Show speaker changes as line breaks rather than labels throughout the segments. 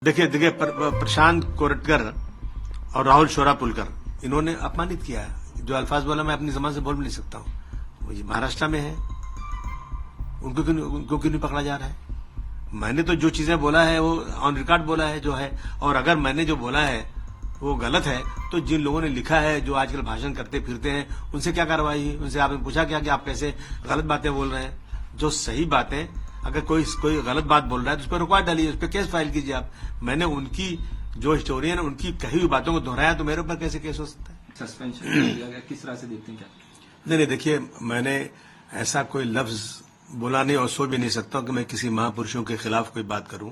देखिए देखिए प्रशांत कोरटकर और राहुल शोरापुलकर इन्होंने अपमानित किया है। जो अल्फाज बोला मैं अपनी जबान से बोल भी नहीं सकता हूँ। मुझे महाराष्ट्र में है, उनको क्यों नहीं पकड़ा जा रहा है? मैंने तो जो चीजें बोला है वो ऑन रिकॉर्ड बोला है जो है, और अगर मैंने जो बोला है वो गलत है तो जिन लोगों ने लिखा है, जो आजकल भाषण करते फिरते हैं, उनसे क्या कार्रवाई है? उनसे आपने पूछा क्या कि आप कैसे गलत बातें बोल रहे हैं? जो सही बातें, अगर कोई गलत बात बोल रहा है तो उस पर रुकवा डालिए, उस पर केस फाइल कीजिए आप। मैंने उनकी जो हिस्टोरियन है उनकी कही हुई बातों को दोहराया तो मेरे ऊपर कैसे केस हो सकता है?
सस्पेंशन दिया गया, किस तरह से देखते हैं क्या?
नहीं, देखिए मैंने ऐसा कोई लफ्ज बोला नहीं और सोच भी नहीं सकता कि मैं किसी महापुरुषों के खिलाफ कोई बात करूं।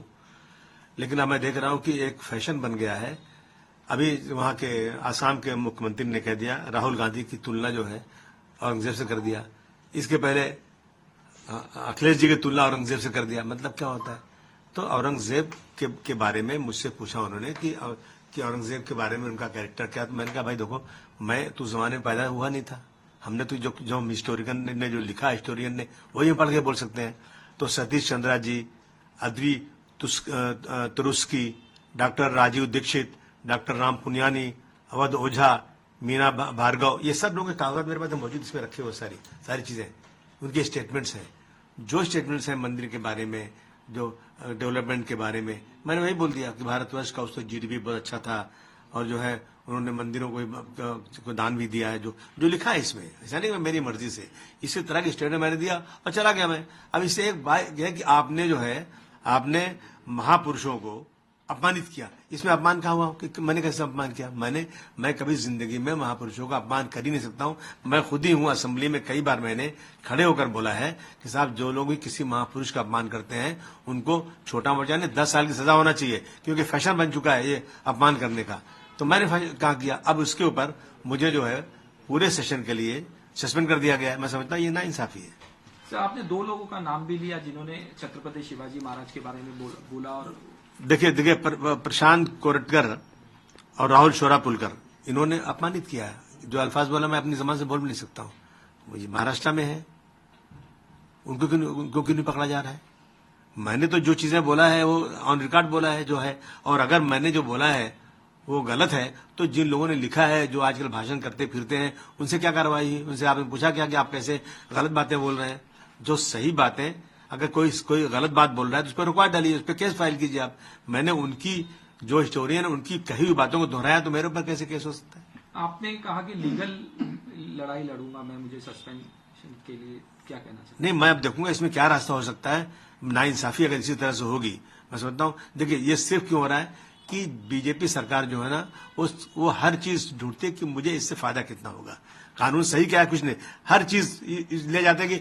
लेकिन अब मैं देख रहा हूं कि एक फैशन बन गया है। अभी वहां के आसाम के मुख्यमंत्री ने कह दिया, राहुल गांधी की तुलना जो है औरंगजेब से कर दिया। इसके पहले अखिलेश जी की तुलना औरंगजेब से कर दिया। मतलब क्या होता है? तो औरंगजेब के बारे में मुझसे पूछा उन्होंने कि औरंगजेब के बारे में उनका कैरेक्टर क्या। तो मैंने कहा भाई देखो, मैं तो जमाने में पैदा हुआ नहीं था। हमने तो जो हिस्टोरियन ने जो लिखा, हिस्टोरियन ने वही हम पढ़ के बोल सकते हैं। तो सतीश चंद्रा जी, अद्वी तुरुस्की, डॉक्टर राजीव दीक्षित, डॉक्टर राम पुनियानी, अवध ओझा, मीना भार्गव, ये सब लोगों के कागजात मेरे पास मौजूद, इसमें रखे हुए सारी चीजें, उनके स्टेटमेंट्स हैं। जो स्टेटमेंट्स हैं मंदिर के बारे में, जो डेवलपमेंट के बारे में, मैंने वही बोल दिया कि भारतवर्ष का उसको जीडीपी बहुत अच्छा था, और जो है उन्होंने मंदिरों को दान भी दिया है। जो लिखा है इसमें, ऐसा नहीं मेरी मर्जी से, इसी तरह की स्टेटमेंट मैंने दिया और चला गया मैं। अब इससे एक बात यह है कि आपने महापुरुषों को अपमानित किया। इसमें अपमान कहाँ हुआ कि मैंने कैसे अपमान किया? मैं कभी जिंदगी में महापुरुषों का अपमान कर ही नहीं सकता हूं। मैं खुद ही हूं, असेंबली में कई बार मैंने खड़े होकर बोला है कि साहब, जो लोग भी किसी महापुरुष का अपमान करते हैं उनको छोटा मोटा नहीं 10 साल की सजा होना चाहिए, क्योंकि फैशन बन चुका है ये अपमान करने का। तो मैंने कहा किया। अब उसके ऊपर मुझे जो है पूरे सेशन के लिए सस्पेंड कर दिया गया है। मैं समझता हूँ ये नाइंसाफी है।
सर, आपने 2 लोगों का नाम भी लिया जिन्होंने छत्रपति शिवाजी महाराज के बारे में बोला और
देखिए प्रशांत कोरटकर और राहुल शोरापुलकर इन्होंने अपमानित किया है। जो अल्फाज बोला मैं अपनी जबान से बोल भी नहीं सकता हूँ। मुझे महाराष्ट्र में है, उनको क्यों नहीं पकड़ा जा रहा है? मैंने तो जो चीजें बोला है वो ऑन रिकॉर्ड बोला है जो है, और अगर मैंने जो बोला है वो गलत है तो जिन लोगों ने लिखा है, जो आजकल भाषण करते फिरते हैं, उनसे क्या कार्रवाई है? उनसे आपने पूछा क्या कि आप कैसे गलत बातें बोल रहे हैं? जो सही बातें, अगर कोई गलत बात बोल रहा है तो उस पर रुकवा डालिए, उस पर केस फाइल कीजिए आप। मैंने उनकी जो हिस्टोरियन है उनकी कही हुई बातों को दोहराया तो मेरे ऊपर कैसे केस हो सकता है?
आपने कहा कि लीगल लड़ाई लड़ूंगा मैं, मुझे सस्पेंशन के लिए क्या कहना चाहिए?
नहीं, मैं अब देखूंगा इसमें क्या रास्ता हो सकता है। नाइंसाफी अगर इसी तरह से होगी, मैं समझता हूँ। देखिए ये सिर्फ क्यों हो रहा है कि बीजेपी सरकार जो है ना, वो हर चीज ढूंढती है कि मुझे इससे फायदा कितना होगा। कानून सही क्या है? कुछ नहीं, हर चीज ले जाते हैं कि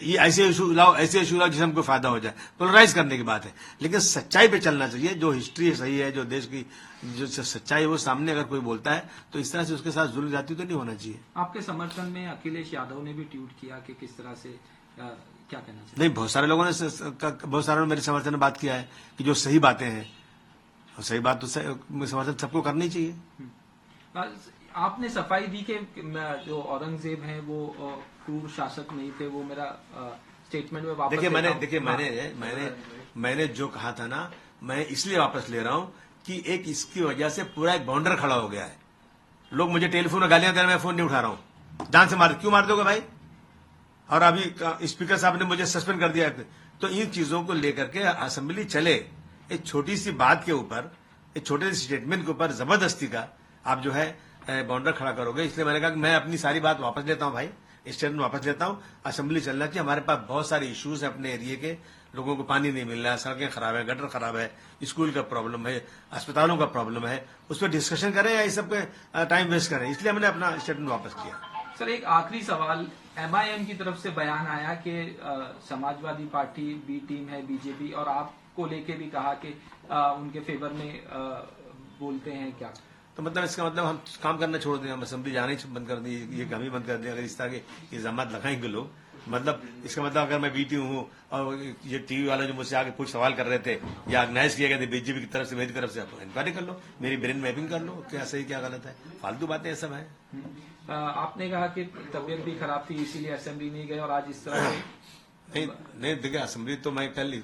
ये ऐसे इशू लाओ जिससे हमको फायदा हो जाए। पोलराइज करने की बात है, लेकिन सच्चाई पे चलना चाहिए। जो हिस्ट्री सही है, जो देश की जो सच्चाई है वो सामने अगर कोई बोलता है तो इस तरह से उसके साथ जुल्म जाती तो नहीं होना चाहिए।
आपके समर्थन में अखिलेश यादव ने भी ट्वीट किया कि किस तरह से क्या कहना चाहिए?
नहीं, बहुत सारे लोगों ने मेरे समर्थन में बात किया है कि जो सही बातें हैं, सही बात तो समर्थन सबको करनी चाहिए।
आपने सफाई दी कि जो औरंगजेब हैं वो क्रूर शासक नहीं थे, वो मेरा स्टेटमेंट में वापस
मैंने जो कहा था ना, मैं इसलिए वापस ले रहा हूं कि एक इसकी वजह से पूरा एक बाउंडर खड़ा हो गया है। लोग मुझे टेलीफोन में गालियां दे रहे हैं, मैं फोन नहीं उठा रहा हूं। जान से क्यों मार दोगे भाई? और अभी स्पीकर साहब ने मुझे सस्पेंड कर दिया। तो इन चीजों को लेकर के असेंबली चले, एक छोटी सी बात के ऊपर, एक छोटे से स्टेटमेंट के ऊपर जबरदस्ती का आप जो है बाउंडर खड़ा करोगे। इसलिए मैंने कहा कि मैं अपनी सारी बात वापस लेता हूं भाई, स्टेटमेंट वापस लेता हूं। असेंबली चलना चाहिए। हमारे पास बहुत सारे इश्यूज है अपने एरिया के, लोगों को पानी नहीं मिल रहा है, सड़कें खराब है, गटर खराब है, स्कूल का प्रॉब्लम है, अस्पतालों का प्रॉब्लम है, उस पर डिस्कशन करें या इस सब पे टाइम वेस्ट करें। इसलिए मैंने अपना स्टेटमेंट वापस किया।
सर, एक आखिरी सवाल, एमआईएम की तरफ से बयान आया कि समाजवादी पार्टी बी टीम है बीजेपी, और आपको लेके भी कहा कि उनके फेवर में बोलते हैं क्या?
तो मतलब इसका मतलब हम काम करना छोड़ दें, हम असेंबली जाने ही बंद कर दी, ये काम ही बंद कर दें अगर इस तरह के इल्जाम लगाएंगे लोग। मतलब इसका मतलब अगर मैं बीटी हूं और ये टीवी वाले जो मुझसे आगे कुछ सवाल कर रहे थे या ऑर्गेनाइज किए गए थे बीजेपी की तरफ से, मेरी तरफ से, आप इंक्वायरी कर लो, मेरी ब्रेन मैपिंग कर लो, क्या सही क्या गलत है। फालतू बातें सब है।
आपने कहा कि तबीयत भी खराब थी इसीलिए असेंबली नहीं गए, और आज इस तरह
नहीं देखिए, असेंबली तो मैं कल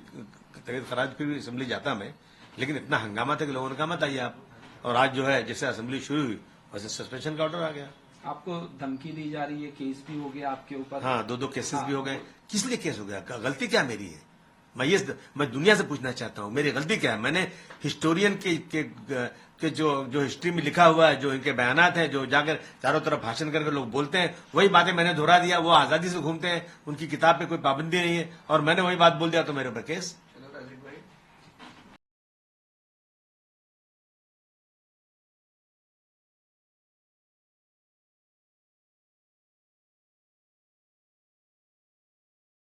तबीयत खराब फिर भी असेंबली जाता मैं, लेकिन इतना हंगामा था कि लोगों ने कहा मत आइए आप। और आज जो है जैसे असेंबली शुरू हुई वैसे सस्पेंशन का ऑर्डर आ गया।
आपको धमकी दी जा रही है, केस भी हो गया आपके ऊपर।
हाँ, दो केसेस भी हो गए। किस लिए केस हो गया? गलती क्या मेरी है? मैं दुनिया से पूछना चाहता हूं मेरी गलती क्या है? मैंने हिस्टोरियन के जो हिस्ट्री में लिखा हुआ है, जो इनके बयानात हैं, जो जाकर चारों तरफ भाषण करके लोग बोलते हैं, वही बातें मैंने दोहरा दिया। वो आजादी से घूमते हैं, उनकी किताब पे कोई पाबंदी नहीं है, और मैंने वही बात बोल दिया तो मेरे ऊपर केस।